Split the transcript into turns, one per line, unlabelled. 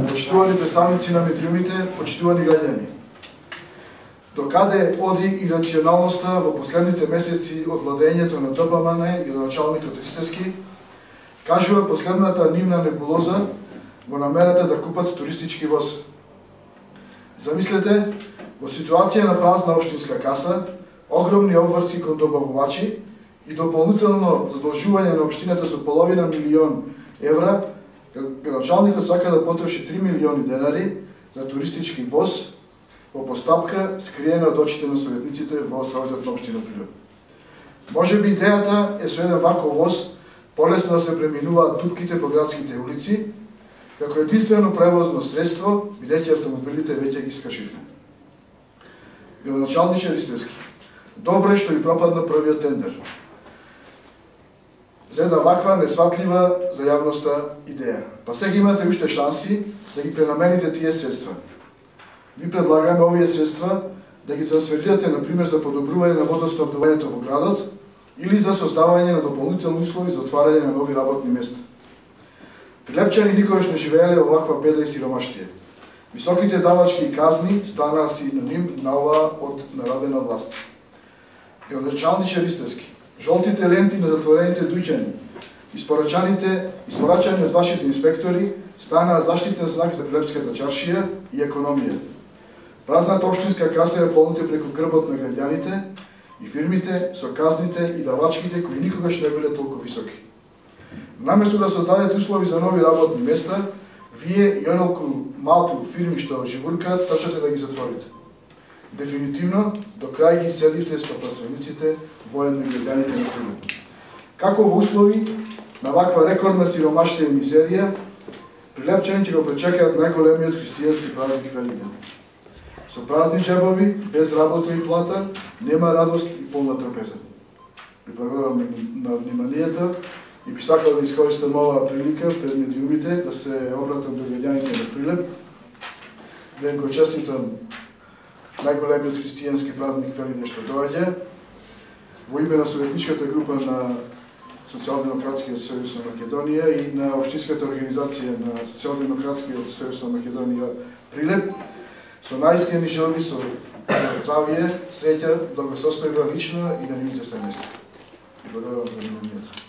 почитувани представници на медиумите, почитувани граѓани. Докаде оди ирационалноста во последните месеци од владењето на ДПМН и началникот Ристевски, кажува последната нивна небулоза во намерата да купат туристички воз. Замислете, во ситуација на празна општинска каса, огромни обврски кон добавувачи и дополнително задолжување на општината со половина милион евра, градоначалникот сака да потроши 3 милиони денари за туристички воз во постапка скриена од очите на советниците во Советот на општина Прилеп. Може би идејата е со еден ваков воз полесно да се преминуваат дупките по градските улици, како единствено превозно средство, бидејќи автомобилите веќе ги скашивме. Градоначалниче Ристевски, добро е што ви пропадна првиот тендер за една ваква несватлива за јавноста идеја. Па сега имате уште шанси да ги пренамените тие средства. Ви предлагаме овие средства да ги трансферирате, например, за подобрување на водоснабдувањето во градот или за создавање на дополнителни услови за отварање на нови работни места. Прилепчани никогаш не живееле во ваква беда и сиромаштие. Високите давачки казни станаа синоним на оваа од народена власт. Градоначалниче Ристевски, жолтите ленти на затворените дуќани, испорачани од вашите инспектори, станаа заштитен знак за Прилепската чаршија и економија. Празната општинска каса е полнете преку грбот на граѓаните и фирмите со казните и давачките кои никогаш не биле толку високи. Наместо да создадете услови за нови работни места, вие и онолку малку фирми што живуркаат, трчате да ги затворите. Дефинитивно, до крај ги седивте стопанствениците, воедно и граѓаните на Прилеп. Како во услови на ваква рекордна сиромаштија и мизерија, прилепчани ќе го пречекаат најголемиот христијански празник Великден. Со празни джебови, без работа и плата, нема радост и полна трпеза. Ви благодарам на вниманието и би сакал да искористам оваа прилика пред медиумите да се обратам до граѓаните на Прилеп, да им го честитам најголемиот христијански празник Великден што доаѓа, во име на советничката група на Социјалдемократскиот сојуз на Македонија и на општинската организација на Социјалдемократскиот сојуз на Македонија Прилеп, со најискрени желби, со здравје, среќа, благосостојба лична и на нивните семејства. Благодарам за вниманието.